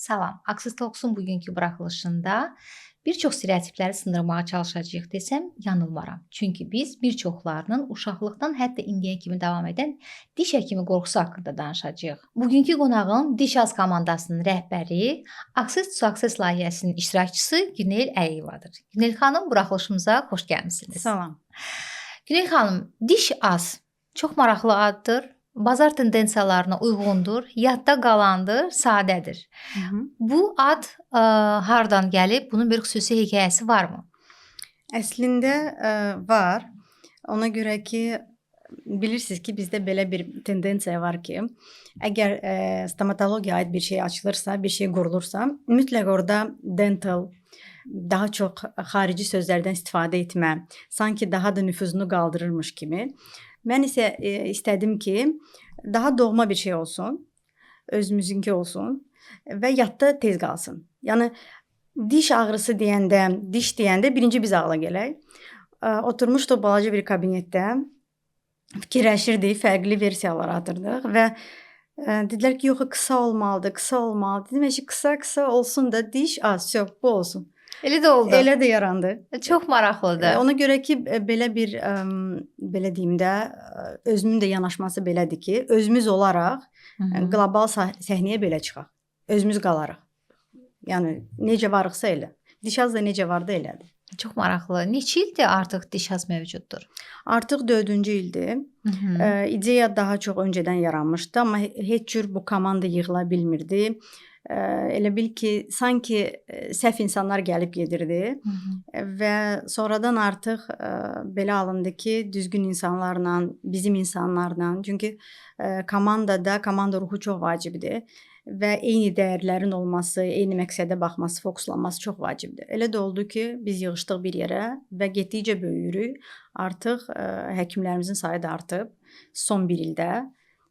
Salam. Access Talks-un bugünkü buraxılışında bir çox stereotipləri sındırmağa çalışacağıq desəm yanılmaram. Çünki biz bir çoxlarının uşaqlıqdan hətta indiyə kimi davam edən diş həkimi qorxusu haqqında danışacağıq. Bugünkü qonağım Diş Az komandasının rəhbəri, Access to Success layihəsinin iştirakçısı Günel Əliyevadır. Günel xanım, buraxılışımıza xoş gəlmisiniz. Salam. Günel xanım, Diş Az çox maraqlı addır. Bazar tendensiyalarına uyğundur, yadda qalandır, sadədir. Bu ad hardan gəlib? Bunun bir xüsusi hekayəsi varmı? Əslində var. Ona görə ki, bilirsiniz ki, bizdə belə bir tendensiya var ki, əgər stomatologiyaya aid bir şey açılırsa, bir şey qurulursa, mütləq orada dental, daha çox xarici sözlərdən istifadə etmə, sanki daha da nüfuzunu qaldırırmış kimi. Mən isə istədim ki, daha doğma bir şey olsun, özümüzünki olsun və yadda tez qalsın. Yəni diş ağrısı deyəndə, diş deyəndə birinci biz ağla gələk. Oturmuşduq balaca bir kabinetdə, fikirləşirdik, fərqli versiyalar atırdıq və dedilər ki, yox, qısa olmalıdır, qısa olmalıdır. Dedim ki, qısa olsun da diş az, yox, bu olsun. Elə də oldu. Elə də yarandı. Çox maraqlıdır. Ona görə ki, belə bir, belə deyim də, özümün də yanaşması belədir ki, özümüz olaraq qlobal səhnəyə belə çıxaq. Özümüz qalarıq. Yəni, necə varıqsa elə. Diş az da necə vardı elədir. Çox maraqlı. Neçə ildir artıq Diş Az mövcuddur? Artıq 4-cü ildir. İdeya daha çox öncədən yaranmışdı, amma heç cür bu komanda yığıla bilmirdi. Elə bil ki, sanki səhv insanlar gəlib gedirdi və sonradan artıq belə alındı ki, düzgün insanlarla, bizim insanlarla, çünki komanda ruhu çox vacibdir və eyni dəyərlərin olması, eyni məqsədə baxması, fokuslanması çox vacibdir. Elə də oldu ki, biz yığışdıq bir yerə və getdikcə böyüyürük. Artıq həkimlərimizin sayı da artıb son bir ildə.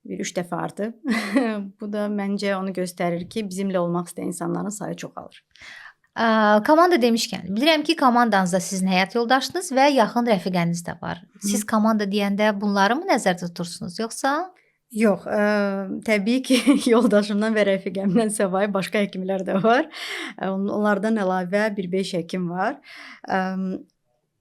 Bir 3 dəfə artıb. Bu da məncə onu göstərir ki, bizimlə olmaq istəyən insanların sayı çoxalır. Komanda demişkən, bilirəm ki, komandanızda sizin həyat yoldaşınız və yaxın rəfiqəniz də var. Siz komanda deyəndə bunları mı nəzərdə tutursunuz, yoxsa? Yox, təbii ki, yoldaşımdan və rəfiqəmdən savayı başqa həkimlər də var. Onlardan əlavə bir 5 həkim var.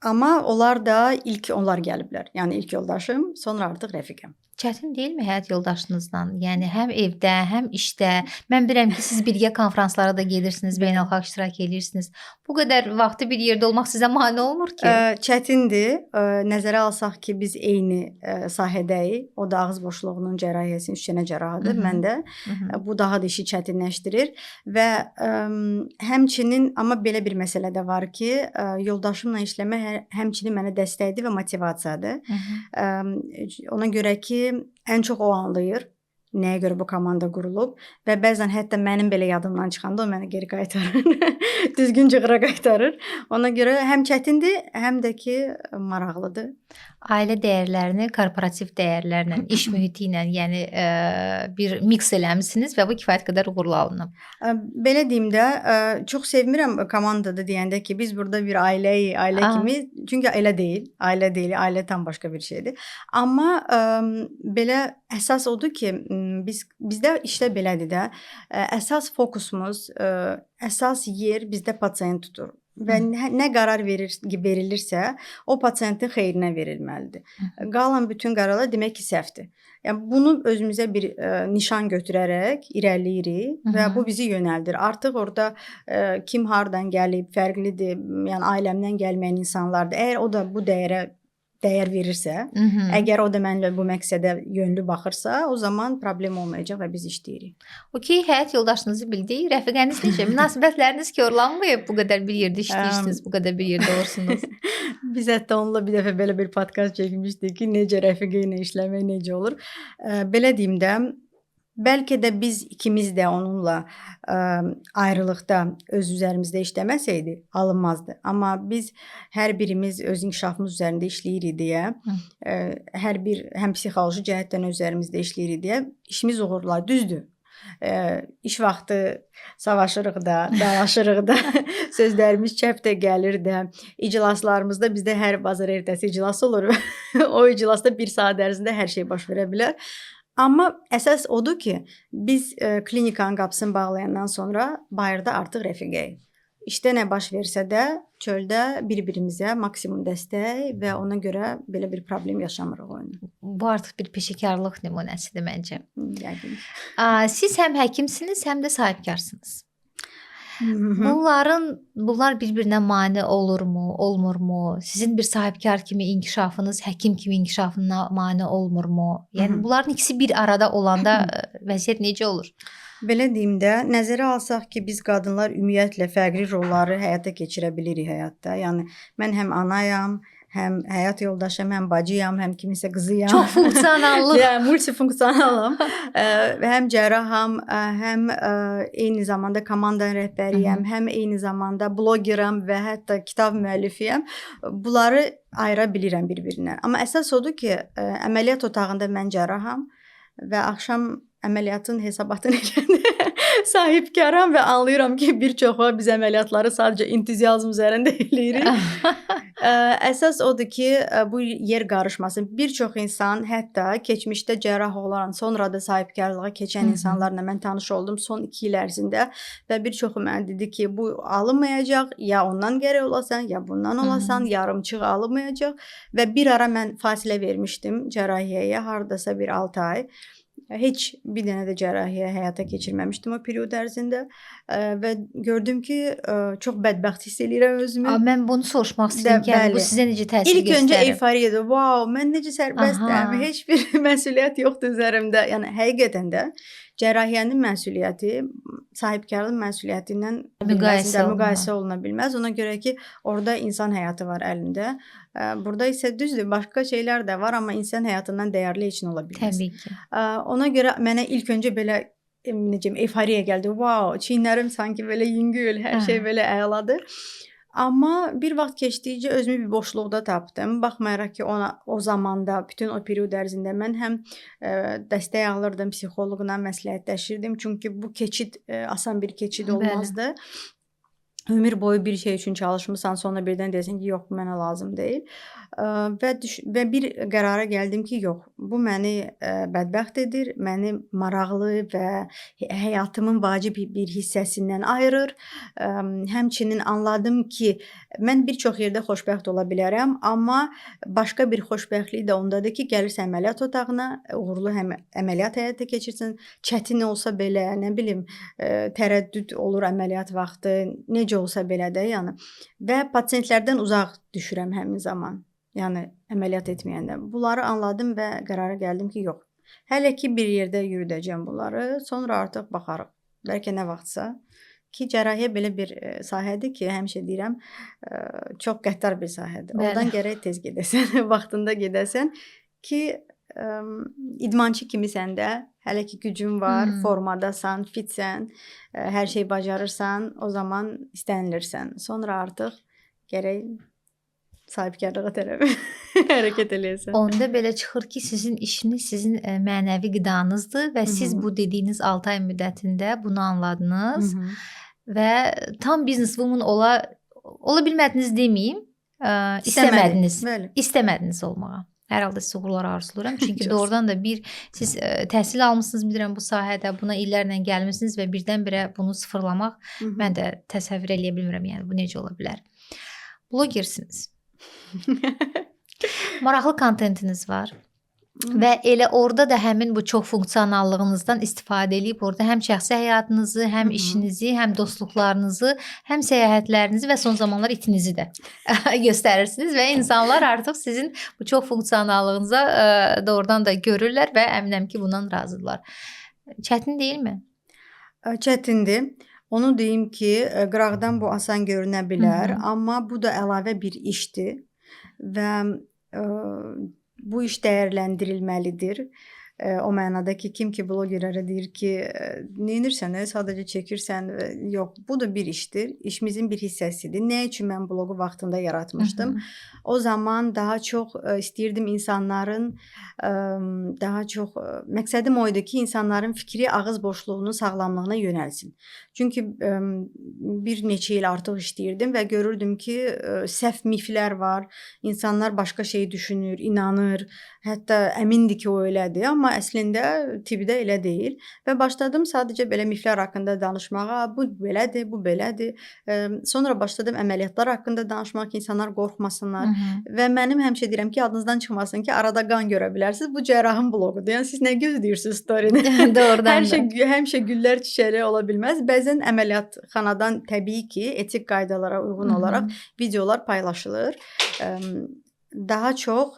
Amma onlar da ilk onlar gəliblər. Yəni ilk yoldaşım, sonra artıq rəfiqəm. Çətin deyilmi həyat yoldaşınızla? Yəni həm evdə, həm işdə. Mən bilirəm ki, siz birgə konfranslara da gedirsiniz, beynəlxalq iştirak edirsiniz. Bu qədər vaxtı bir yerdə olmaq sizə mane olmur ki? Çətindir. Nəzərə alsaq ki, biz eyni sahədəyik. O da ağız boşluğunun cərrahiyyəsinin üç cərrahıdır, mən də. Bu daha da işi çətinləşdirir və həmçinin, amma belə bir məsələ də var ki, yoldaşımla işləmə həmçinin mənə dəstəkdir və motivasiyadır. Ona görə ki, ən çox o anlayır nəyə görə bu komanda qurulub və bəzən hətta mənim belə yadımdan çıxanda o mənə geri qaytarır. Düzgün cığıra qaytarır. Ona görə həm çətindir, həm də ki, maraqlıdır. Ailə dəyərlərini korporativ dəyərlərlə, iş mühiti ilə, yəni bir miks eləmisiniz və bu kifayət qədər uğurlu alınıb. Belə deyim də, çox sevmirəm komandada deyəndə ki, biz burada bir ailəyik, ailə kimi. Çünki elə deyil, ailə tam başqa bir şeydir. Amma belə əsas odur ki, bizdə işdə belədir də, əsas fokusumuz, əsas yer bizdə pasiyent tutur. Və nə qərar verilirsə, o pasiyentin xeyrinə verilməlidir. Qalan bütün qərarlar demək ki, səhvdir. Yəni, bunu özümüzə bir nişan götürərək irəliyirik və bu bizi yönəldir. Artıq orada kim hardan gəlib, fərqlidir, yəni ailəmdən gəlməyən insanlardır. Əgər o da bu dəyər verirsə, əgər o da mənlə bu məqsədə yönlü baxırsa, o zaman problem olmayacaq və biz işləyirik. Okey, həyat yoldaşınızı bildik. Rəfiqəniz necə? Münasibətləriniz korlanmayıb? Bu qədər bir yerdə işləyirsiniz, bu qədər bir yerdə olursunuz. Biz hətta onunla bir dəfə belə bir podkast çəkmişdik ki, necə rəfiqə ilə işləmək necə olur. Belə deyim də, bəlkə də biz ikimiz də onunla ayrılıqda öz üzərimizdə işləməsəydi, alınmazdı. Amma biz hər birimiz öz inkişafımız üzərində işləyirik deyə, həm psixoloji cəhətdən öz üzərimizdə işləyirik deyə işimiz uğurlar, düzdür. İş vaxtı savaşırıq da, dalaşırıq da, sözlərimiz çəp də gəlir də. İclaslarımızda bizdə hər bazar ertəsi iclas olur. O iclasda bir saat ərzində hər şey baş verə bilər. Amma əsas odur ki, biz klinikanın qapısını bağlayandan sonra bayırda artıq rəfiqəyik. İşdə nə baş versə də çöldə bir-birimizə maksimum dəstək və ona görə belə bir problem yaşamırıq oyunu. Bu artıq bir peşəkarlıq nümunəsidir məncə. Yəqin. Siz həm həkimsiniz, həm də sahibkarsınız. Mhm. Bunlar bir-birinə mane olurmu, olmurmu? Sizin bir sahibkar kimi inkişafınız həkim kimi inkişafına mane olmurmu? Yəni bunların ikisi bir arada olanda vəziyyət necə olur? Belə deyim də, nəzərə alsaq ki, biz qadınlar ümumiyyətlə fərqli rolları həyata keçirə bilirik həyatda. Yəni mən həm anayam, həm həyat yoldaşım, həm bacıyam, həm kimisə qızıyam. Çox funksionallıq. Yəni multifunksiyonalam. Həm cərraham, həm eyni zamanda komandanın rəhbəriyəm, həm eyni zamanda blogeram və hətta kitab müəllifiyəm. Bunları ayıra bilirəm bir-birindən. Amma əsas odur ki, əməliyyat otağında mən cərraham və axşam əməliyyatın hesabatını sahibkaram və anlayıram ki, bir çoxu biz əməliyyatları sadəcə entuziyazm üzərində eləyirik. Əsas odur ki, bu yer qarışmasın. Bir çox insan hətta keçmişdə cərrah olan, sonra da sahibkarlığa keçən insanlarla mən tanış oldum son 2 il ərzində və bir çoxu mənə dedi ki, bu alınmayacaq, ya ondan gərək olasan, ya bundan olasan, yarımçıq alınmayacaq və bir ara mən fasilə vermişdim cərrahiyyəyə, hardasa bir 6 ay. Heç bir dənə də cərrahiyyə həyata keçirməmişdim o period ərzində və gördüm ki, çox bədbəxt hiss eləyirəm özümü. Mən bunu soruşmaq istəyirəm ki, bu sizə necə təsir İlk öncə göstərir? eyforiyadır. Wow, mən necə sərbəstəm, heç bir məsuliyyət yoxdur üzərimdə. Yəni həqiqətən də cərrahiyyənin məsuliyyəti sahibkarlığın məsuliyyətindən müqayisə oluna bilməz. Ona görə ki, orada insan həyatı var əlində. Burada isə düzdür, başqa şeylər də var, amma insan həyatından dəyərli heç nə ola bilməz. Təbii ki. Ona görə mənə ilk öncə belə necəm eyforiya gəldi. Wow, çiyinlərim sanki belə yüngül, hər şey belə əladır. Amma bir vaxt keçdikcə özümü bir boşluqda tapdım. Baxmayaraq ki, o zamanda bütün o period ərzində mən həm dəstək alırdım, psixoloqla məsləhətləşirdim. Çünki bu keçid asan bir keçid olmazdı. Ömür boyu bir şey üçün çalışmısan, sonra birdən deyəsən ki, yox, bu mənə lazım deyil. Və bir qərara gəldim ki, yox, bu məni bədbəxt edir, məni maraqlı və həyatımın vacib bir hissəsindən ayırır. Həmçinin anladım ki, mən bir çox yerdə xoşbəxt ola bilərəm, amma başqa bir xoşbəxtlik də ondadır ki, gəlirsən əməliyyat otağına, uğurlu əməliyyat həyata keçirsən, çətin olsa belə, nə bilim, tərəddüd olur əməliyyat vaxtı, necə olsa belə də, yəni. Və pasientlərdən uzaq düşürəm həmin zaman. Yəni əməliyyat etməyəndə. Bunları anladım və qərara gəldim ki, yox. Hələ ki bir yerdə yürüdəcəm bunları, sonra artıq baxarıq. Bəlkə nə vaxtsa ki, cərrahiyyə belə bir sahədir ki, həmişə deyirəm, çox qəddar bir sahədir. Oradan gərək tez gedəsən, vaxtında gedəsən ki, idmançı kimisən də, hələ ki gücün var, formadasan, fitsən, hər şey bacarırsan, o zaman istənilirsən. Sonra artıq gərək sahibkarlığa tərəf hərəkət eləyəsən. Onda belə çıxır ki, sizin işiniz sizin mənəvi qidanızdır və siz bu dediyiniz 6 ay müddətində bunu anladınız və tam businesswoman ola bilmədiniz deməyim, istəmədiniz olmağa. Hər halda siz uğurlar arzulayıram. Çünki doğrudan da siz təhsil almışsınız, bilirəm bu sahədə, buna illərlə gəlmisiniz və birdən-birə bunu sıfırlamaq mən də təsəvvür eləyə bilmirəm. Yəni bu necə ola bilər? Blogersiniz. Maraqlı kontentiniz var. Və elə orada da həmin bu çox funksionallığınızdan istifadə edib orada həm şəxsi həyatınızı, həm işinizi, həm dostluqlarınızı, həm səyahətlərinizi və son zamanlar itinizi də göstərirsiniz və insanlar artıq sizin bu çox funksionallığınıza doğrudan da görürlər və əminəm ki, bundan razıdırlar. Çətin deyilmi? Çətindir. Onu deyim ki, qıraqdan bu asan görünə bilər, amma bu da əlavə bir işdir və bu iş dəyərləndirilməlidir. O mənada ki, kim ki blogerlərə deyir ki, neynirsən, sadəcə çəkirsən, yox, bu da bir işdir, işimizin bir hissəsidir. Nə üçün mən bloqu vaxtında yaratmışdım? O zaman daha çox istəyirdim insanların, daha çox, məqsədim o idi ki, insanların fikri ağız boşluğunun sağlamlığına yönəlsin. Çünki bir neçə il artıq işləyirdim və görürdüm ki, səhv miflər var, insanlar başqa şey düşünür, inanır, hətta əmindir ki, o elədir, amma amma əslində tibdə elə deyil və başladım sadəcə belə miflər haqqında danışmağa. Bu belədir, bu belədir. Sonra başladım əməliyyatlar haqqında danışmağa ki, insanlar qorxmasınlar və mənim həmişə deyirəm ki, yadınızdan çıxmasın ki, arada qan görə bilərsiniz. Bu cərrahın bloqudur. Yəni siz nə gözləyirsiniz story-ni? Doğrudan Hər şey həmişə güllər çiçəyi ola bilməz. Bəzən əməliyyatxanadan təbii ki, etik qaydalara uyğun olaraq videolar paylaşılır. Daha çox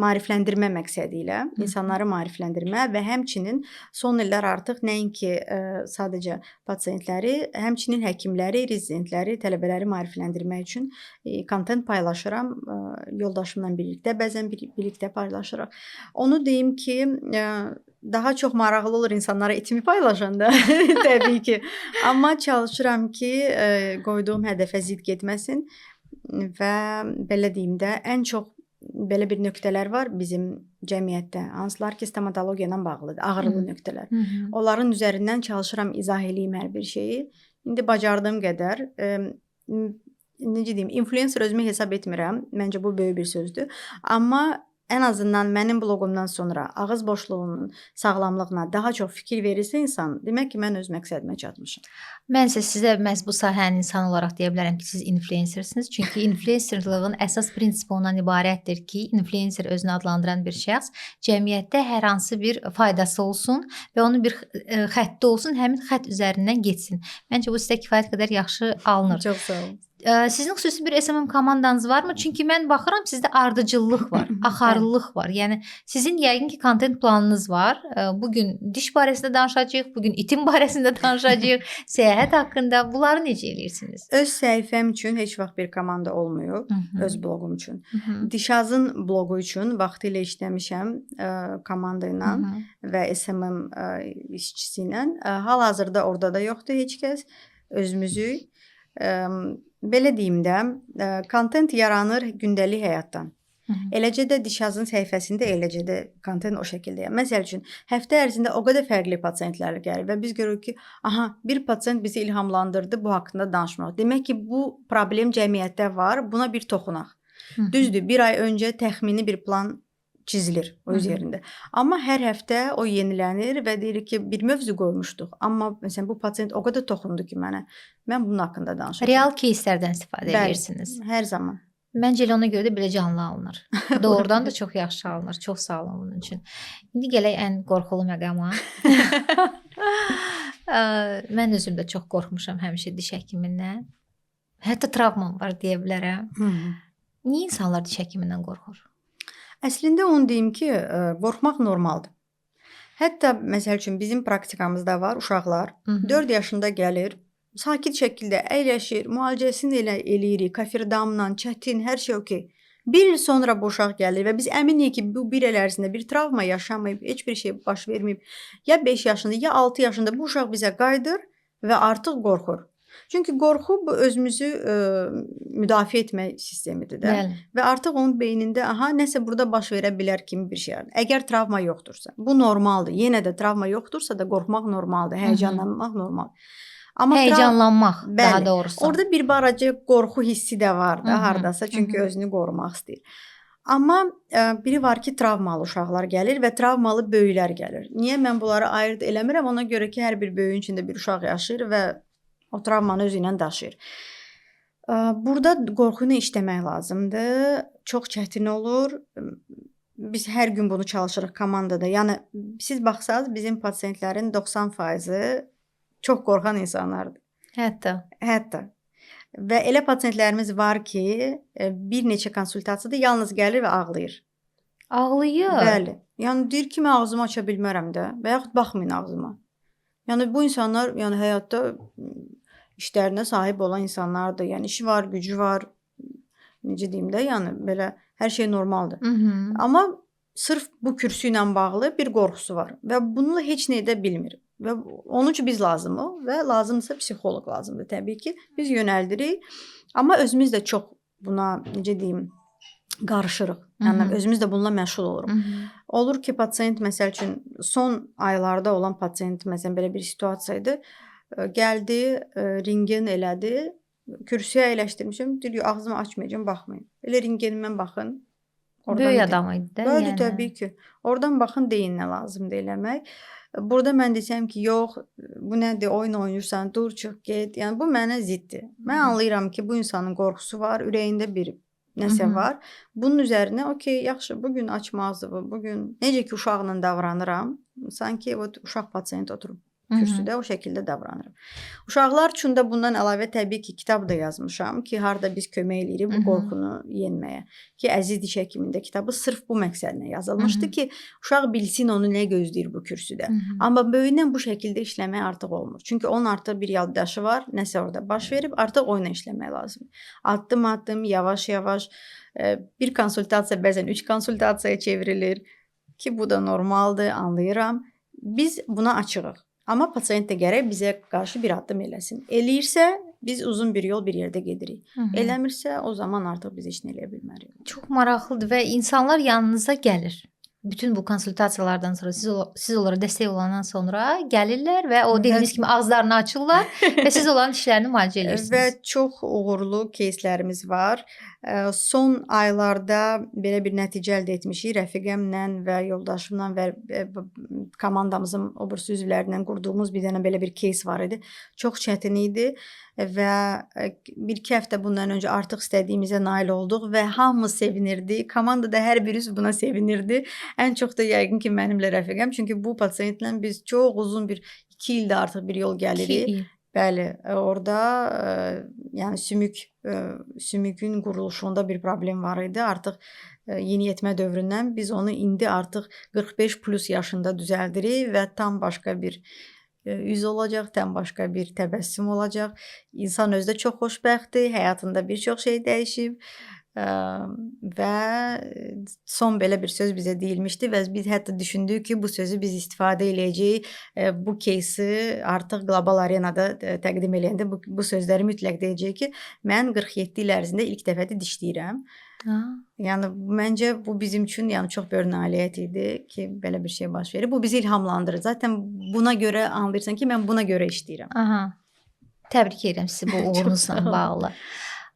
maarifləndirmə məqsədi ilə insanları maarifləndirmə və həmçinin son illər artıq nəinki sadəcə pasiyentləri, həmçinin həkimləri, rezidentləri, tələbələri maarifləndirmək üçün kontent paylaşıram yoldaşımla birlikdə, bəzən birlikdə paylaşırıq. Onu deyim ki, daha çox maraqlı olur insanlara etimi paylaşanda təbii ki. Amma çalışıram ki, qoyduğum hədəfə zidd getməsin. Və belə deyim də, ən çox belə bir nöqtələr var bizim cəmiyyətdə, hansılar ki, stomatologiya ilə bağlıdır, ağrılı nöqtələr. Onların üzərindən çalışıram izah eləyim hər bir şeyi. İndi bacardığım qədər, necə deyim, influencer özümü hesab etmirəm. Məncə bu böyük bir sözdür. Amma ən azından mənim bloqumdan sonra ağız boşluğunun sağlamlığına daha çox fikir verirsə insan, demək ki, mən öz məqsədimə çatmışam. Mən isə sizə məhz bu sahənin insanı olaraq deyə bilərəm ki, siz influencersiniz. Çünki influencerlığın əsas prinsipi ondan ibarətdir ki, influencer özünü adlandıran bir şəxs cəmiyyətdə hər hansı bir faydası olsun və onun bir xətti olsun, həmin xətt üzərindən getsin. Məncə bu sizə kifayət qədər yaxşı alınır. Çox sağ olun. Sizin xüsusi bir SMM komandanız varmı? Çünki mən baxıram sizdə ardıcıllıq var, axarlılıq var. Yəni sizin yəqin ki, kontent planınız var. Bugün diş barəsində danışacağıq, bugün itim barəsində danışacağıq, səyahət haqqında. Bunları necə eləyirsiniz? Öz səhifəm üçün heç vaxt bir komanda olmuyor, öz bloqum üçün. Dişazın bloqu üçün vaxtilə işləmişəm komanda ilə və SMM işçisi ilə. Hal-hazırda orada da yoxdur heç kəs. Özümüzük. Belə deyim də, kontent yaranır gündəlik həyatdan. Eləcə də Dişazın səhifəsində eləcə də kontent o şəkildə. Məsəl üçün, həftə ərzində o qədər fərqli pasiyentlər gəlir və biz görürük ki, aha, bir pasiyent bizi ilhamlandırdı bu haqqında danışmaq. Demək ki, bu problem cəmiyyətdə var, buna bir toxunaq. Düzdür, bir ay öncə təxmini bir plan çizilir o öz yerində. Amma hər həftə o yenilənir və deyirik ki, bir mövzu qoymuşduq. Amma məsələn bu pasiyent o qədər toxundu ki mənə. Mən bunun haqqında danışacağam. Real кейslərdən istifadə edirsiniz. Hər zaman. Məncə elə ona görə də belə canlı alınır. Doğrudan da çox yaxşı alınır. Çox sağ olun bunun üçün. İndi gələk ən qorxulu məqama. Mən özüm də çox qorxmuşam həmişə diş həkimindən. Hətta travmam var deyə bilərəm. Niyə insanlar diş həkimindən qorxur? Əslində onu deyim ki, qorxmaq normaldır. Hətta məsəl üçün bizim praktikamızda var uşaqlar 4 yaşında gəlir, sakit şəkildə əyləşir, müalicəsini eləyirik, kafirdamla, çətin, hər şey okey. Bir il sonra bu uşaq gəlir və biz əminik ki, bu bir il ərzində bir travma yaşamayıb, heç bir şey baş verməyib. Ya 5 yaşında, ya 6 yaşında bu uşaq bizə qayıdır və artıq qorxur. Çünki qorxu bu özümüzü müdafiə etmə sistemidir də. Bəli. Və artıq onun beynində aha nəsə burada baş verə bilər kimi bir şey. Əgər travma yoxdursa, bu normaldır. Yenə də travma yoxdursa da qorxmaq normaldır, həyəcanlanmaq normaldır. Amma həyəcanlanmaq daha bəli, doğrusu. orada bir balaca qorxu hissi də var da hardasa, çünki özünü qorumaq istəyir. Amma biri var ki, travmalı uşaqlar gəlir və travmalı böyüklər gəlir. Niyə mən bunları ayırd eləmirəm? Ona görə ki, hər bir böyüyün içində bir uşaq yaşayır və o travmanı özü ilə daşıyır. Burada qorxu ilə işləmək lazımdır. Çox çətin olur. Biz hər gün bunu çalışırıq komandada. Yəni siz baxsaz bizim pasiyentlərin 90% çox qorxan insanlardır. Hətta. Və elə pasiyentlərimiz var ki, bir neçə konsultasiyada yalnız gəlir və ağlayır. Ağlayır? Bəli. Yəni deyir ki, mən ağzımı aça bilmərəm də və yaxud baxmayın ağzıma. Yəni bu insanlar həyatda işlərinə sahib olan insanlardır. Yəni işi var, gücü var. Necə deyim də, yəni belə hər şey normaldır. Amma sırf bu kürsü ilə bağlı bir qorxusu var və bununla heç nə edə bilmir. Və onun üçün biz lazımıq və lazımdırsa psixoloq lazımdır təbii ki. Biz yönəldirik. Amma özümüz də çox buna necə deyim qarışırıq. Yəni özümüz də bununla məşğul oluruq. Olur ki, pasiyent məsəl üçün son aylarda olan pasiyent məsələn belə bir situasiya idi. Gəldi, rentgen elədi. Kürsüyə əyləşdirmişəm. Deyir, ağzımı açmayacağam, baxmayın. Elə rentgenimdən baxın. Böyük adam idi də, Bəli, yəni. təbii ki. Oradan baxın, deyin nə lazımdır eləmək. Burada mən desəm ki, yox, bu nədir, oyun oynayırsan, dur, çıx, get. Yəni bu mənə ziddir. Mən anlayıram ki, bu insanın qorxusu var, ürəyində bir nəsə var. Bunun üzərinə, okey, yaxşı, bu gün açmazdı bu. Bu gün necə ki uşaqla davranıram, sanki uşaq pasiyent oturub kürsüdə o şəkildə davranıram. Uşaqlar üçün də bundan əlavə təbii ki, kitab da yazmışam ki, harda biz kömək eləyirik bu qorxunu yenməyə. Ki, Əziz Diş Həkimində kitabı sırf bu məqsədlə yazılmışdı ki, uşaq bilsin onu nə gözləyir bu kürsüdə. Amma böyüyünlə bu şəkildə işləmək artıq olmur. Çünki onun artıq bir yaddaşı var, nəsə orada baş verib, artıq oyuna işləmək lazımdır. Addım-addım, yavaş-yavaş bir konsultasiya bəzən 3 konsultasiyaya çevrilir ki, bu da normaldır, anlayıram. Biz buna açığıq. Amma pasiyent də gərək bizə qarşı bir addım eləsin. Eləyirsə, biz uzun bir yol bir yerdə gedirik. Eləmirsə, o zaman artıq biz heç nə eləyə bilmərik. Çox maraqlıdır və insanlar yanınıza gəlir. Bütün bu konsultasiyalardan sonra siz onlara dəstək olandan sonra gəlirlər və o dediyiniz kimi ağızlarını açırlar və siz onların dişlərini müalicə edirsiniz. Və çox uğurlu keyslərimiz var. Son aylarda belə bir nəticə əldə etmişik. Rəfiqəmlə və yoldaşımla və komandamızın o birisi üzvlərindən qurduğumuz bir dənə belə bir keys var idi. Çox çətin idi və 1-2 həftə bundan öncə artıq istədiyimizə nail olduq və hamı sevinirdi. Komandada hər bir üzv buna sevinirdi. Ən çox da yəqin ki, mənimlə rəfiqəm. Çünki bu pasiyentlə biz çox uzun bir 2 ildə artıq bir yol gəlirik. Bəli, orada yəni sümükün quruluşunda bir problem var idi. Artıq yeniyetmə dövründən biz onu indi artıq 45 plus yaşında düzəldirik və tam başqa bir yüz olacaq, tam başqa bir təbəssüm olacaq. İnsan özü də çox xoşbəxtdir, həyatında bir çox şey dəyişib. Və son belə bir söz bizə deyilmişdi və biz hətta düşündük ki, bu sözü biz istifadə eləyəcəyik. Bu кейsi artıq qlobal arenada təqdim eləyəndə bu sözləri mütləq deyəcəyik ki, mən 47 il ərzində ilk dəfədir dişləyirəm. Yəni məncə bu bizim üçün çox böyük nailiyyət idi ki, belə bir şey baş verir. Bu bizi ilhamlandırır. Zaten buna görə anlayırsan ki, mən buna görə işləyirəm. Təbrik edirəm sizi bu uğurunuzla bağlı.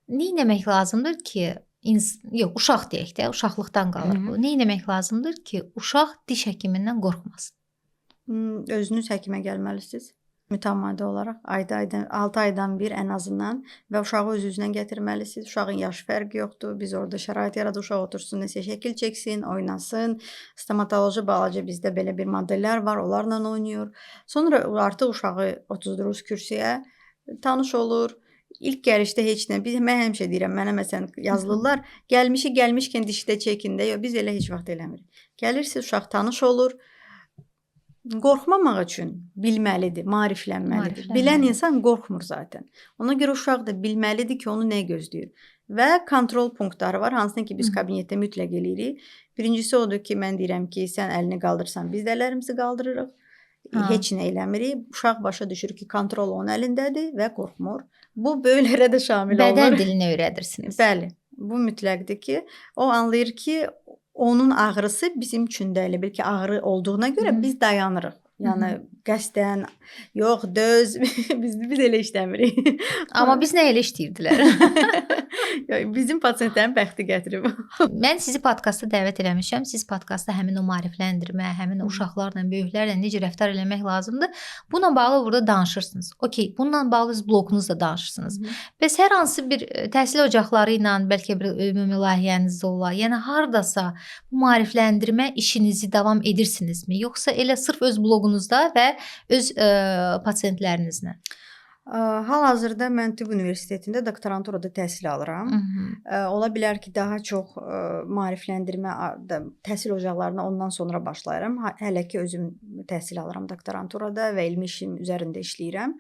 Nə etmək lazımdır ki, uşaq deyək də, uşaqlıqdan qalır bu. Nə etmək lazımdır ki, uşaq diş həkimindən qorxmasın? Özünüz həkimə gəlməlisiniz. Mütəmadi olaraq 6 aydan bir ən azından və uşağı öz-özünə gətirməlisiniz. Uşağın yaş fərqi yoxdur. Biz orada şərait yaradır, uşaq otursun, nəsə şəkil çəksin, oynasın. Stomatoloji balaca bizdə belə bir modellər var, onlarla oynayır. Sonra artıq uşağı otuzdururuz kürsüyə, tanış olur. İlk gəlişdə heç nə. Mən həmişə deyirəm, mənə məsələn yazılırlar, gəlmişkən dişdə çəkin də. Yox, biz elə heç vaxt eləmirik. Gəlirsiniz, uşaq tanış olur. Qorxmamaq üçün bilməlidir, maariflənməlidir. Bilən insan qorxmur zaten. Ona görə uşaq da bilməlidir ki, onu nə gözləyir. Və kontrol punktları var, hansını ki biz kabinetdə mütləq eləyirik. Birincisi odur ki, mən deyirəm ki, sən əlini qaldırsan, biz də əllərimizi qaldırırıq. Heç nə eləmirik. Uşaq başa düşür ki, kontrol onun əlindədir və qorxmur. Bu böyüklərə də şamil olur. Bədən dilini öyrədirsiniz. Bəli, bu mütləqdir ki, o anlayır ki, onun ağrısı bizim üçün də elə bil ki, ağrı olduğuna görə biz dayanırıq. Yəni qəsdən, yox, döz, biz elə işləmirik. Amma biz nə elə işləyirdilər? Bizim pasiyentlərin bəxti gətirib. Mən sizi podkasta dəvət eləmişəm. Siz podkastda həmin o maarifləndirmə, həmin o uşaqlarla, böyüklərlə necə rəftar eləmək lazımdır. Bununla bağlı burada danışırsınız. Okey, bununla bağlı siz bloqunuzda danışırsınız. Bəs hər hansı bir təhsil ocaqları ilə bəlkə bir ümumi layihəniz olar. Yəni hardasa bu maarifləndirmə işinizi davam edirsinizmi? Yoxsa elə sırf öz bloqunuzda və öz pasiyentlərinizlə? Hal-hazırda mən Tibb Universitetində doktoranturada təhsil alıram. Ola bilər ki, daha çox maarifləndirmə təhsil ocaqlarına ondan sonra başlayıram. Hələ ki, özüm təhsil alıram doktoranturada və elmi işim üzərində işləyirəm.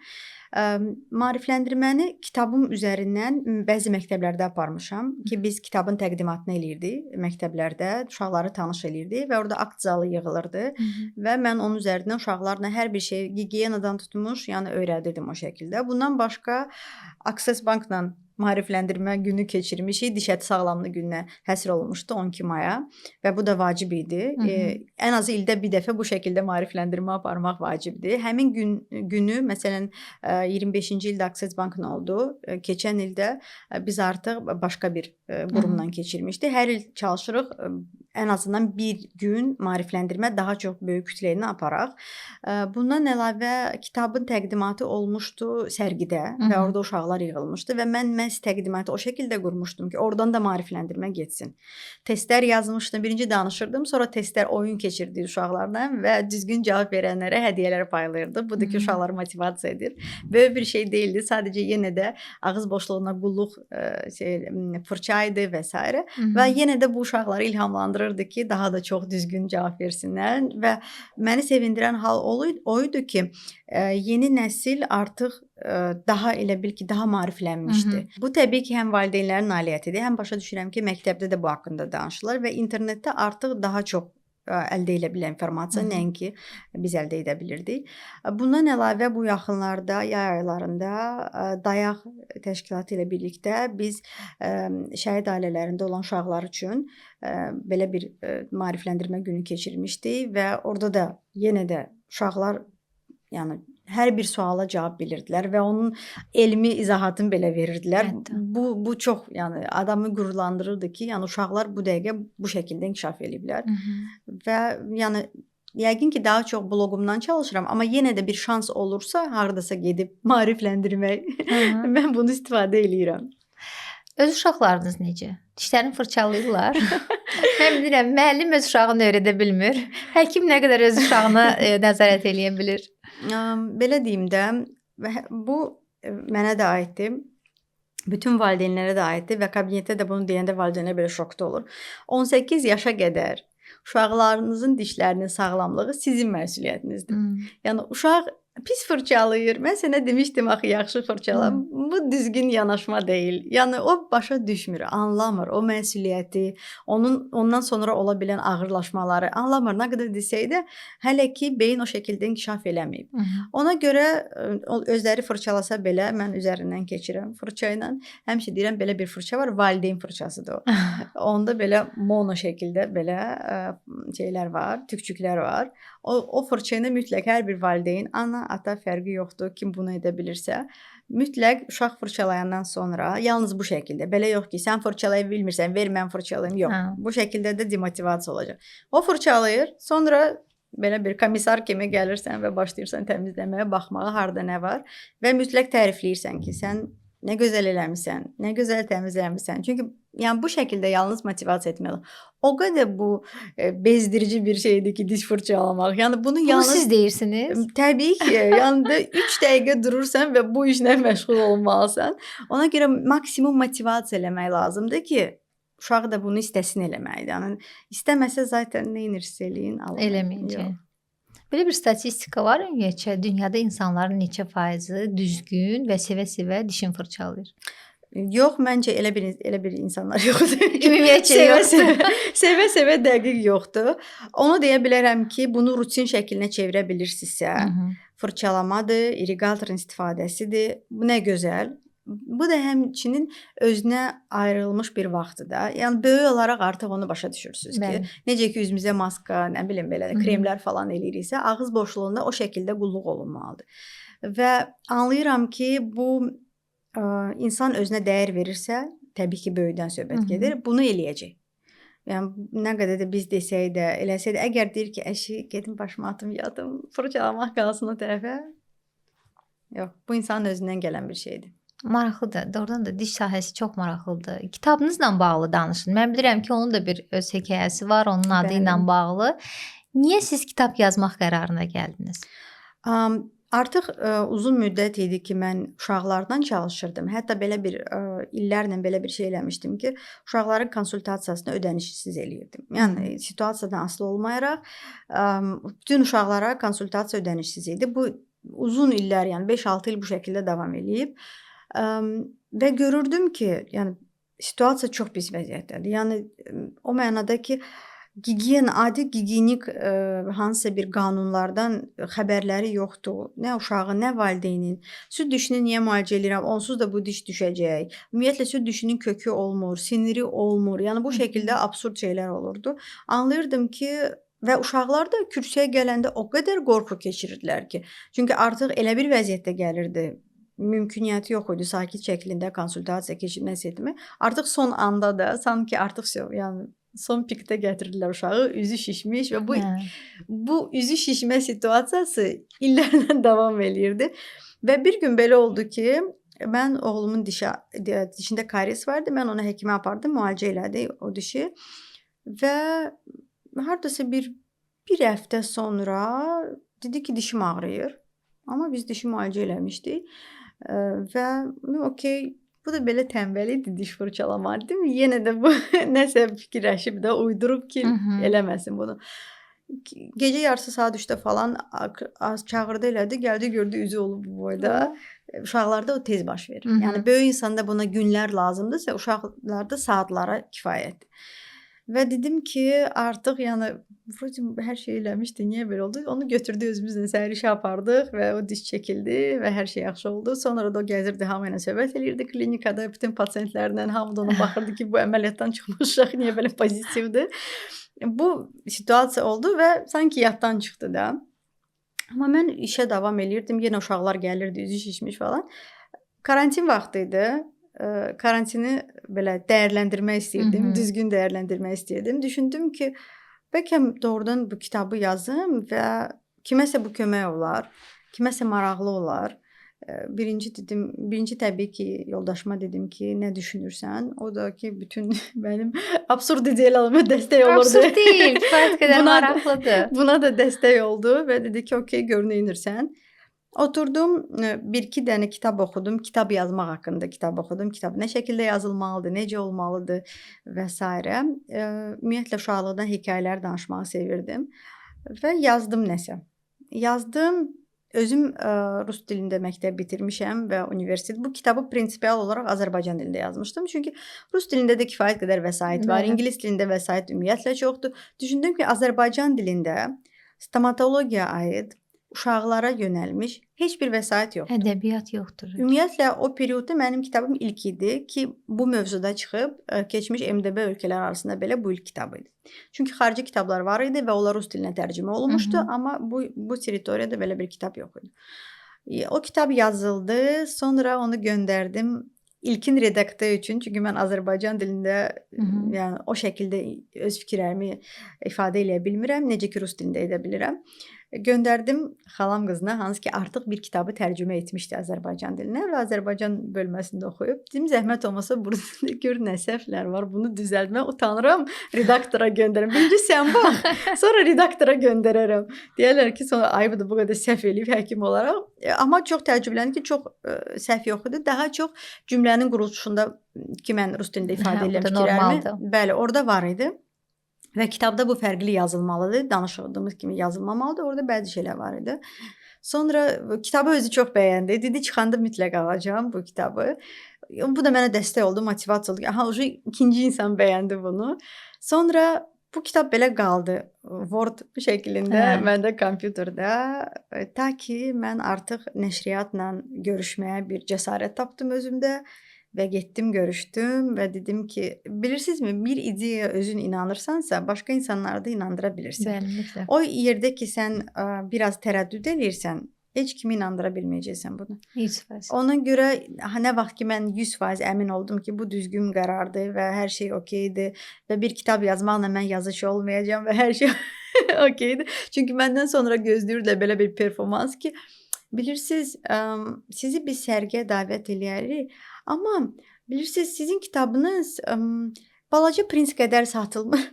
Maarifləndirməni kitabım üzərindən bəzi məktəblərdə aparmışam ki, biz kitabın təqdimatını eləyirdik məktəblərdə, uşaqları tanış eləyirdik və orada akt zalı yığılırdı və mən onun üzərindən uşaqlarla hər bir şey gigiyenadan tutmuş, yəni öyrədirdim o şəkildə. Bundan başqa Access Bankla maarifləndirmə günü keçirmişik. Diş əti sağlamlığı gününə həsr olunmuşdu 12 maya və bu da vacib idi. Ən azı ildə bir dəfə bu şəkildə maarifləndirmə aparmaq vacibdir. Həmin günü məsələn 25-ci ildə Akses Bankın oldu. Keçən ildə biz artıq başqa bir qurumdan keçirmişdik. Hər il çalışırıq ən azından bir gün maarifləndirmə daha çox böyük kütlə ilə aparaq. Bundan əlavə kitabın təqdimatı olmuşdu sərgidə və orada uşaqlar yığılmışdı və mən məhz təqdimatı o şəkildə qurmuşdum ki, oradan da maarifləndirmə getsin. Testlər yazmışdım, birinci danışırdım, sonra testlər oyun keçirdi uşaqlarla və düzgün cavab verənlərə hədiyyələr paylayırdı. Budur ki, uşaqları motivasiya edir. Böyük bir şey deyildi, sadəcə yenə də ağız boşluğuna qulluq fırça idi və s. Və yenə də bu uşaqları ilhamlandırırdı ki, daha da çox düzgün cavab versinlər və məni sevindirən hal oydu ki, yeni nəsil artıq daha elə bil ki, daha maariflənmişdi. Bu təbii ki, həm valideynlərin nailiyyətidir, həm başa düşürəm ki, məktəbdə də bu haqqında danışılır və internetdə artıq daha çox əldə edə bilən informasiya nəinki biz əldə edə bilirdik. Bundan əlavə bu yaxınlarda, yay aylarında Dayaq təşkilatı ilə birlikdə biz şəhid ailələrində olan uşaqlar üçün belə bir maarifləndirmə günü keçirmişdik və orada da yenə də uşaqlar yəni hər bir suala cavab bilirdilər və onun elmi izahatını belə verirdilər. Bu çox yəni adamı qürurlandırırdı ki, yəni uşaqlar bu dəqiqə bu şəkildə inkişaf ediblər. Və yəni yəqin ki, daha çox bloqumdan çalışıram, amma yenə də bir şans olursa, hardasa gedib maarifləndirmək, mən bunu istifadə eləyirəm. Öz uşaqlarınız necə? Dişlərini fırçalayırlar. Mən bilirəm, müəllim öz uşağını öyrədə bilmir. Həkim nə qədər öz uşağına nəzarət eləyə bilir? Belə deyim də, bu mənə də aiddir. Bütün valideynlərə də aiddir və kabinetdə də bunu deyəndə valideynlər belə şokda olur. 18 yaşa qədər uşaqlarınızın dişlərinin sağlamlığı sizin məsuliyyətinizdir. Yəni uşaq pis fırçalayır. Mən sənə demişdim axı yaxşı fırçala. Bu düzgün yanaşma deyil. Yəni o başa düşmür, anlamır o məsuliyyəti, ondan sonra ola bilən ağırlaşmaları anlamır. Nə qədər desək də hələ ki beyin o şəkildə inkişaf eləməyib. Ona görə özləri fırçalasa belə mən üzərindən keçirəm fırça ilə. Həmişə deyirəm belə bir fırça var, valideyn fırçasıdır o. Onda belə mono şəkildə belə şeylər var, tükçüklər var. O fırça ilə mütləq hər bir valideyn, ana, ata fərqi yoxdur, kim bunu edə bilirsə, mütləq uşaq fırçalayandan sonra yalnız bu şəkildə, belə yox ki, sən fırçalaya bilmirsən, ver mən fırçalayım, yox. Bu şəkildə də demotivasiya olacaq. O fırçalayır, sonra belə bir komissar kimi gəlirsən və başlayırsan təmizləməyə, baxmağa, harda nə var və mütləq tərifləyirsən ki, sən nə gözəl eləmisən, nə gözəl təmizləmisən. Çünki yəni bu şəkildə yalnız motivasiya etməli. O qədər bu bezdirici bir şeydir ki, diş fırçalamaq. Yəni bunu yalnız siz deyirsiniz. Təbii ki, yəni 3 dəqiqə durursan və bu işlə məşğul olmalısan. Ona görə maksimum motivasiya eləmək lazımdır ki, uşaq da bunu istəsin eləməlidir. Yəni istəməsə zaten nə edirsə eləyin, eləməyəcək. Belə bir statistika var ümumiyyətcə, dünyada insanların neçə faizi düzgün və sevə-sevə dişini fırçalayır? Yox, məncə elə bir insanlar yoxdur. Ümumiyyətcə yoxdur. Sevə-sevə dəqiq yoxdur. Onu deyə bilərəm ki, bunu rutin şəklinə çevirə bilirsinizsə, fırçalamadır, irrigatorun istifadəsidir. Bu nə gözəl. Bu da həmçinin özünə ayrılmış bir vaxtdır da. Yəni böyük olaraq artıq onu başa düşürsüz ki, necə ki üzümüzə maska, nə bilim belə kremlər falan eləyiriksə, ağız boşluğunda o şəkildə qulluq olunmalıdır. Və anlayıram ki, bu insan özünə dəyər verirsə, təbii ki, böyükdən söhbət gedir, bunu eləyəcək. Yəni nə qədər də biz desək də, eləsək də, əgər deyir ki, əşi, gedim başımı atım, yadım, fırçalamaq qalsın o tərəfə. Yox, bu insanın özündən gələn bir şeydir. Maraqlıdır. Doğrudan da diş sahəsi çox maraqlıdır. Kitabınızla bağlı danışın. Mən bilirəm ki, onun da bir öz hekayəsi var, onun adı ilə bağlı. Niyə siz kitab yazmaq qərarına gəldiniz? Artıq uzun müddət idi ki, mən uşaqlardan çalışırdım. Hətta belə bir illərlə belə bir şey eləmişdim ki, uşaqların konsultasiyasını ödənişsiz eləyirdim. Yəni situasiyadan asılı olmayaraq bütün uşaqlara konsultasiya ödənişsiz idi. Bu uzun illər, yəni 5-6 il bu şəkildə davam eləyib. Və görürdüm ki, yəni situasiya çox pis vəziyyətdədir. Yəni o mənada ki, adi gigiyenik hansısa bir qanunlardan xəbərləri yoxdur. Nə uşağın, nə valideynin. Süd dişini niyə müalicə edirəm? Onsuz da bu diş düşəcək. Ümumiyyətlə süd dişinin kökü olmur, siniri olmur. Yəni bu şəkildə absurd şeylər olurdu. Anlayırdım ki, və uşaqlar da kürsüyə gələndə o qədər qorxu keçirirdilər ki, çünki artıq elə bir vəziyyətdə gəlirdi. Mümküniyyəti yox idi sakit şəklində konsultasiya keçirməsi etmək. Artıq son anda da sanki artıq yəni son pikdə gətirdilər uşağı, üzü şişmiş və bu üzü şişmə situasiyası illərlə davam eləyirdi. Və bir gün belə oldu ki, mən oğlumun dişində karies vardı. Mən onu həkimə apardım, müalicə elədi o dişi. Və hardasa bir həftə sonra dedi ki, dişim ağrıyır. Amma biz dişi müalicə eləmişdik. Və okey, bu da belə tənbəl idi, diş fırçalamaq, değil mi? Yenə də bu nəsə fikirləşib də uydurub ki, eləməsin bunu. Gecə yarısı saat 3-də falan çağırdı elədi, gəldi gördü üzü olub bu boyda. Uşaqlarda o tez baş verir. Yəni böyük insanda buna günlər lazımdırsa, uşaqlarda saatlara kifayətdir. Və dedim ki, artıq yəni hər şey eləmişdi, niyə belə oldu? Onu götürdü özümüzlə səhər işə apardıq və o diş çəkildi və hər şey yaxşı oldu. Sonra da o gəzirdi, hamı ilə söhbət eləyirdi klinikada, bütün pasientlərlə, hamı da ona baxırdı ki, bu əməliyyatdan çıxmış uşaq niyə belə pozitivdir. Bu situasiya oldu və sanki yaddan çıxdı da. Amma mən işə davam eləyirdim, yenə uşaqlar gəlirdi, üzü şişmiş falan. Karantin vaxtı idi. Karantini belə dəyərləndirmək istəyirdim, düzgün dəyərləndirmək istəyirdim. Düşündüm ki, bəlkə doğrudan bu kitabı yazım və kiməsə bu kömək olar, kiməsə maraqlı olar. Birinci təbii ki, yoldaşıma dedim ki, nə düşünürsən? O da ki, bütün mənim absurd ideyalarıma dəstək olurdu. Absurd deyil, kifayət qədər maraqlıdır. Buna da dəstək oldu və dedi ki, okey, gör neynirsən. Oturdum, bir-iki dənə kitab oxudum, kitab yazmaq haqqında kitab oxudum. Kitab nə şəkildə yazılmalıdır, necə olmalıdır və s. Ümumiyyətlə uşaqlıqdan hekayələr danışmağı sevirdim və yazdım nəsə. Yazdım, özüm rus dilində məktəb bitirmişəm və universitet. Bu kitabı prinsipial olaraq Azərbaycan dilində yazmışdım. Çünki rus dilində də kifayət qədər vəsait var, ingilis dilində vəsait ümumiyyətlə çoxdur. Düşündüm ki, Azərbaycan dilində stomatologiyaya aid uşaqlara yönəlmiş heç bir vəsait yoxdur. Ədəbiyyat yoxdur. Ümumiyyətlə o periodda mənim kitabım ilk idi ki, bu mövzuda çıxıb keçmiş MDB ölkələr arasında belə bu ilk kitab idi. Çünki xarici kitablar var idi və onlar rus dilinə tərcümə olunmuşdu, amma bu territoriyada belə bir kitab yox idi. O kitab yazıldı, sonra onu göndərdim ilkin redaktör üçün, çünki mən Azərbaycan dilində yəni o şəkildə öz fikirlərimi ifadə edə bilmirəm, necə ki rus dilində edə bilirəm. Göndərdim xalam qızına, hansı ki artıq bir kitabı tərcümə etmişdi Azərbaycan dilinə və Azərbaycan bölməsində oxuyub. Dedim, zəhmət olmasa burada gör nə səhvlər var, bunu düzəltmə, utanıram, redaktora göndərim. Birinci sən bax, sonra redaktora göndərərəm. Deyərlər ki, sonra ayıbdır bu qədər səhv eləyib həkim olaraq. Amma çox təəccübləndim ki, çox səhv yox idi. Daha çox cümlənin quruluşunda ki, mən rus dilində ifadə edirəm fikirlərimi. Bəli, orada var idi. Və kitabda bu fərqli yazılmalıdır. Danışdığımız kimi yazılmamalıdır. Orada bəzi şeylər var idi. Sonra kitabı özü çox bəyəndi. Dedi, çıxanda mütləq alacağam bu kitabı. Bu da mənə dəstək oldu, motivasiya oldu. Aha, ikinci insan bəyəndi bunu. Sonra bu kitab belə qaldı. Word şəklində məndə kompüterdə. Ta ki, mən artıq nəşriyyatla görüşməyə bir cəsarət tapdım özümdə. Və getdim, görüşdüm və dedim ki, bilirsinizmi, bir ideyaya özün inanırsansa, başqa insanları da inandıra bilirsən. Bəli, o yerdə ki, sən biraz tərəddüd edirsən, heç kimi inandıra bilməyəcəksən bunu. Heç fəs. Ona görə nə vaxt ki, mən 100% əmin oldum ki, bu düzgün qərardır və hər şey okeydir və bir kitab yazmaqla mən yazıcı olmayacağam və hər şey okeydir. Çünki məndən sonra gözləyirdilər belə bir performans ki, bilirsiniz, sizi bir sərgiyə dəvət eləyərik. Amma bilirsiniz, sizin kitabınız balaca prins qədər satılmır.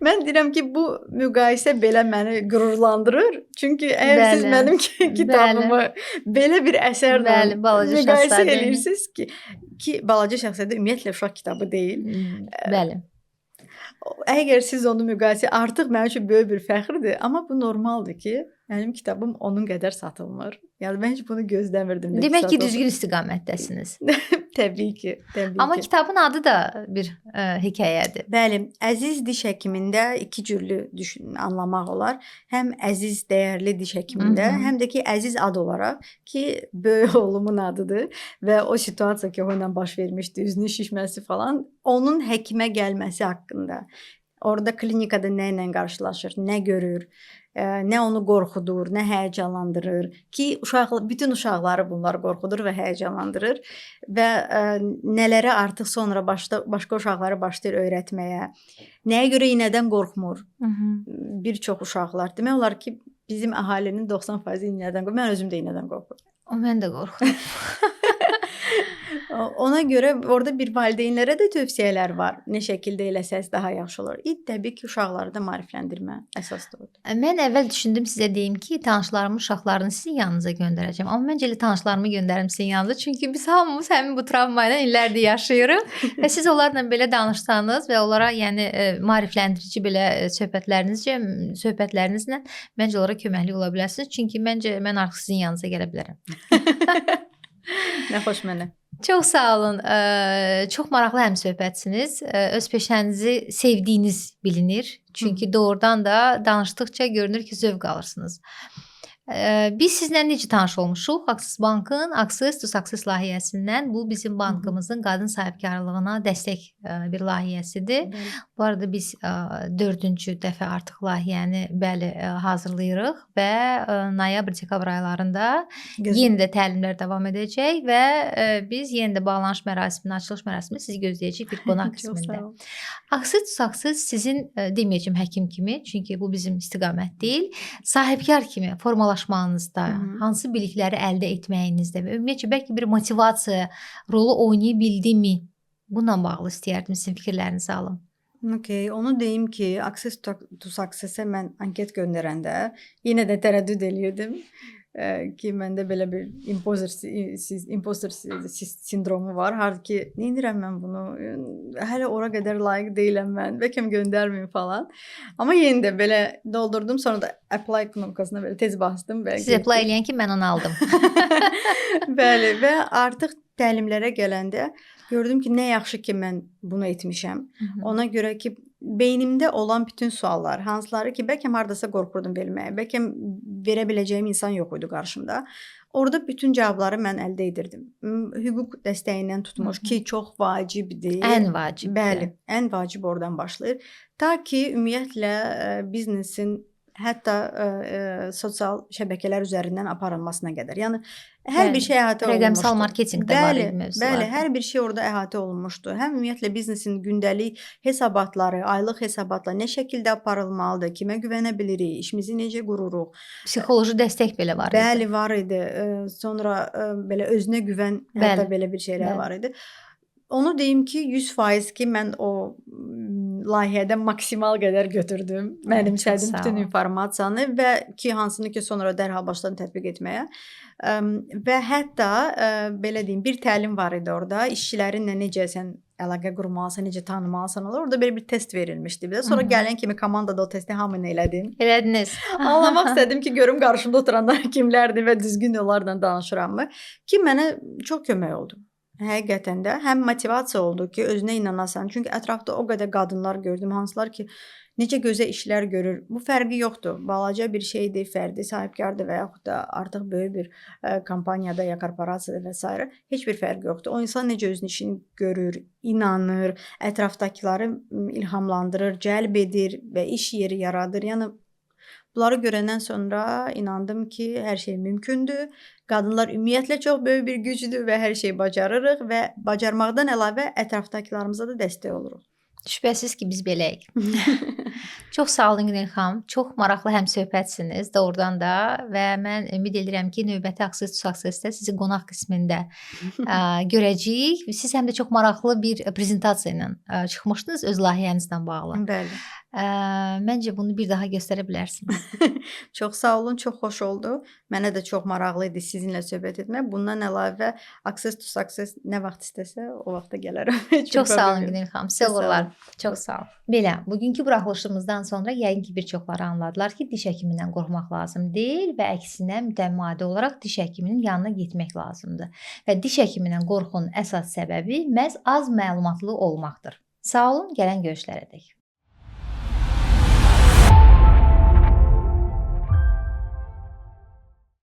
Mən deyirəm ki, bu müqayisə belə məni qürurlandırır. Çünki əgər siz mənim kitabımı belə bir əsərlə müqayisə edirsiniz ki, balaca şahzadə ümumiyyətlə uşaq kitabı deyil. Bəli. Əgər siz onu müqayisə, artıq mənim üçün böyük bir fəxrdir. Amma bu normaldır ki, mənim kitabım onun qədər satılmır. Yəni mən heç bunu gözləmirdim. Demək ki, düzgün istiqamətdəsiniz. Təbii ki, təbii Amma ki. kitabın adı da bir hekayədir. Bəli, əziz diş həkimində iki cürlü anlamaq olar. Həm əziz, dəyərli diş həkimində, həm də ki əziz ad olaraq ki, böyük oğlumun adıdır və o situasiya ki, o ilə baş vermişdi, üzünün şişməsi falan, onun həkimə gəlməsi haqqında. Orada klinikada nə ilə qarşılaşır, nə görür, nə onu qorxudur, nə həyəcanlandırır ki, bütün uşaqları bunlar qorxudur və həyəcanlandırır və nələri artıq sonra başqa uşaqları başlayır öyrətməyə. Nəyə görə iynədən qorxmur? Bir çox uşaqlar demək olar ki, bizim əhalinin 90% iynədən qorxur. Mən özüm də iynədən qorxuram. Mən də qorxuram. Ona görə orada bir valideynlərə də tövsiyələr var. Nə şəkildə eləsəz daha yaxşı olur. Təbii ki, uşaqları da maarifləndirmə əsasdır. Mən əvvəl düşündüm sizə deyim ki, tanışlarımın uşaqlarını sizin yanınıza göndərəcəm. Amma məncə elə tanışlarımı göndərim sizin yanınıza. Çünki biz hamımız həmin bu travma ilə illərdir yaşayırıq və siz onlarla belə danışsanız və onlara yəni maarifləndirici belə söhbətlərinizlə məncə onlara köməkli ola bilərsiniz. Çünki məncə mən artıq sizin yanınıza gələ bilərəm. Nə xoş mənə. Çox sağ olun. Çox maraqlı həmsöhbətsiniz. Öz peşənizi sevdiyiniz bilinir. Çünki doğrudan da danışdıqca görünür ki, zövq alırsınız. Biz sizlə necə tanış olmuşuq? Access Bankın Access to Success layihəsindən. Bu bizim bankımızın qadın sahibkarlığına dəstək bir layihəsidir. Bu arada biz 4-cü dəfə artıq layihəni hazırlayırıq və noyabr-dekabr aylarında yenə də təlimlər davam edəcək və biz yenə də bağlanış mərasiminin, açılış mərasimini sizi gözləyəcək bir qonaq qismində. Access to Success sizin deməyəcəm həkim kimi, çünki bu bizim istiqamət deyil, sahibkar kimi formalaşmanızda, hansı bilikləri əldə etməyinizdə və ümumiyyətlə bəlkə bir motivasiya rolu oynaya bildimi? Bununla bağlı istəyərdim sizin fikirlərinizi alım. Okay, onu deyim ki, Access to Success-ə mən anket göndərəndə yenə də tərəddüd eləyirdim ki, məndə belə bir imposter sindromu var. Harda ki, neynirəm mən bunu? Hələ ora qədər layiq deyiləm mən. Bəlkə göndərməyim falan. Amma yenə də belə doldurdum. Sonra da apply knopkasına belə tez bastım. Siz apply eləyən ki, mən onu aldım. Bəli, və artıq təlimlərə gələndə gördüm ki, nə yaxşı ki, mən bunu etmişəm. Ona görə ki, beynimdə olan bütün suallar, hansıları ki, bəlkə hardasa qorxurdum verməyə, bəlkə verə biləcəyim insan yox idi qarşımda. Orada bütün cavabları mən əldə edirdim. Hüquq dəstəyindən tutmuş ki, çox vacibdir. Ən vacibdir. Bəli, ən vacib oradan başlayır. Ta ki, ümumiyyətlə biznesin hətta sosial şəbəkələr üzərindən aparılmasına qədər. Yəni hər bir şey əhatə olunmuşdu. Rəqəmsal marketinqdə var idi mövzular. Bəli, hər bir şey orada əhatə olunmuşdu. Həm ümumiyyətlə biznesin gündəlik hesabatları, aylıq hesabatlar nə şəkildə aparılmalıdır, kimə güvənə bilirik, işimizi necə qururuq. Psixoloji dəstək belə var idi. Bəli, var idi. Sonra belə özünə güvən, hətta belə bir şeylər var idi. Onu deyim ki, 100% ki, mən o layihədən maksimal qədər götürdüm. Mənimsədim bütün informasiyanı və ki, hansını ki, sonra dərhal başladım tətbiq etməyə. Və hətta belə deyim, bir təlim var idi orada. İşçilərinlə necə sən əlaqə qurmalısan, necə tanımalısan olur. Orada belə bir test verilmişdi. Sonra gələn kimi komandada o testi hamını elədim. Elədiniz. Anlamaq istədim ki, görüm qarşımda oturanlar kimlərdir və düzgün yollarla danışırammı? Ki, mənə çox kömək oldu. Həqiqətən də həm motivasiya oldu ki, özünə inanasan. Çünki ətrafda o qədər qadınlar gördüm, hansılar ki, necə gözəl işlər görür. Bu fərqi yoxdur. Balaca bir şeydir, fərdi sahibkardır və yaxud da artıq böyük bir kompaniyada ya korporasiyada və s. Heç bir fərqi yoxdur. O insan necə özünün işini görür, inanır, ətrafdakıları ilhamlandırır, cəlb edir və iş yeri yaradır. Yəni bunları görəndən sonra inandım ki, hər şey mümkündür. Qadınlar ümumiyyətlə çox böyük bir gücdür və hər şeyi bacarırıq və bacarmaqdan əlavə ətrafdakılarımıza da dəstək oluruq. Şübhəsiz ki, biz beləyik. Çox sağ olun Günel xanım. Çox maraqlı həmsöhbətsiniz doğrudan da və mən ümid edirəm ki, növbəti Access to Success-də sizi qonaq qismində görəcəyik. Siz həm də çox maraqlı bir prezentasiya ilə çıxmışdınız öz layihənizlə bağlı. Bəli. Məncə bunu bir daha göstərə bilərsiniz. Çox sağ olun, çox xoş oldu. Mənə də çox maraqlı idi sizinlə söhbət etmək. Bundan əlavə Access to Success nə vaxt istəsə, o vaxta gələrəm. Çox sağ olun Günel xanım. Sizə uğurlar. Çox sağ olun. Belə, bugünkü buraxılışımızdan sonra yəqin ki, bir çoxları anladılar ki, diş həkimindən qorxmaq lazım deyil və əksinə mütəmadi olaraq diş həkiminin yanına getmək lazımdır. Və diş həkimindən qorxunun əsas səbəbi məhz az məlumatlı olmaqdır. Sağ olun, gələn görüşlərədək.